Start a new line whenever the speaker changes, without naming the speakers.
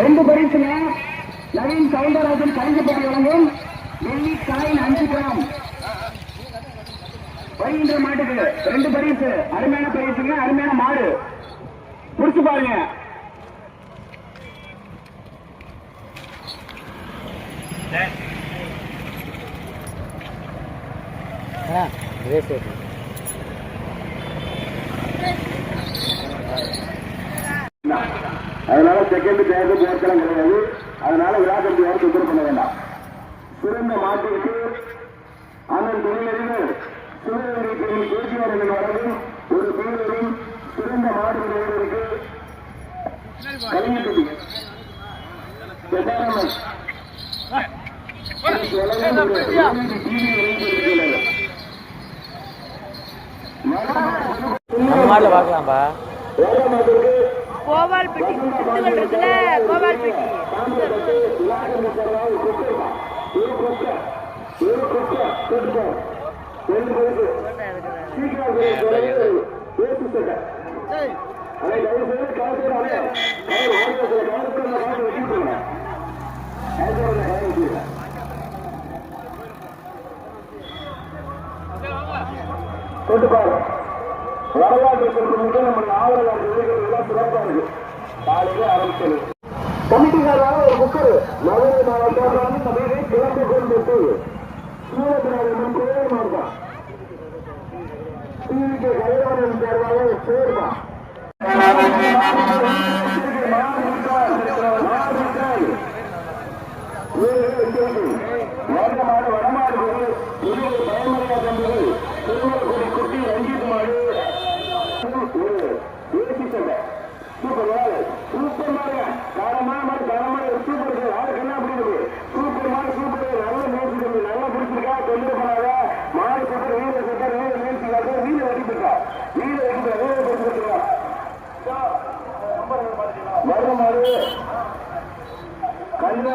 ரெண்டு பரிசுங்க. நவீன் சவுந்தரராஜன் கலைஞப்பட்டி வழங்கும் வெள்ளி காயின் 5 கிராம் வருகின்ற மாட்டுக்கு ரெண்டு பரிசு. அருமையான பரிசுங்க, அருமையான மாடு. முடிச்சு பாருங்க. அதனால செகண்ட் தேர்வு போர்க்களம் கிடையாது. அதனால விழாக்கம்பி யாரும் தொந்தரவு பண்ண வேண்டாம். சிறந்த மாட்டிற்கு அண்ணன் தொழிலதிபர் சிவகங்கை பெண்ணின் பேச்சுவாரர்கள் வழங்கும் ஒரு பேரரின் சிறந்த மாடு நிலையருக்கு கலைஞர்
பார்க்கலாம்பா.
கோவால்பட்டி குத்துகள் இருக்குல்ல, கோவால்பட்டி
வரலாற்று நம்முடைய ஆவலாளர் எல்லாம் சிறப்பா இருக்கு. காலையில ஆரம்பிச்சது கமிட்டிக்காராக ஒரு புக்கர் மதுரை மாவட்டம் சபையை கிளம்பி கொண்டு சூரத்தினாரின் பேர் மாறுதான் டிவிக்கு கலைவாணன் தேர்வாக சேர்வா வடமாடு வடமாடு பயன்முறையாக தந்தது திருமலக்குடி குட்டி ரஞ்சித் மாடு ஏசி சண்டை சூப்பர் மாடு. சூப்பர் மாடு, தரமான மாடு, தரமான சூப்பர். யாருக்கு என்ன அப்படி இருக்கு? சூப்பர் மாடு, சூப்பர். நல்ல முயற்சி தம்பி, நல்லா பிடிச்சிருக்கா. தொழில் பண்ணாத மாடு சூப்பர். வீர சூப்பர், வீர முயற்சிக்காக வீர வெட்டிருக்கா. வீர வெட்டி வீர பிடிச்சிருக்கா. வரும் மாடு கஞ்சா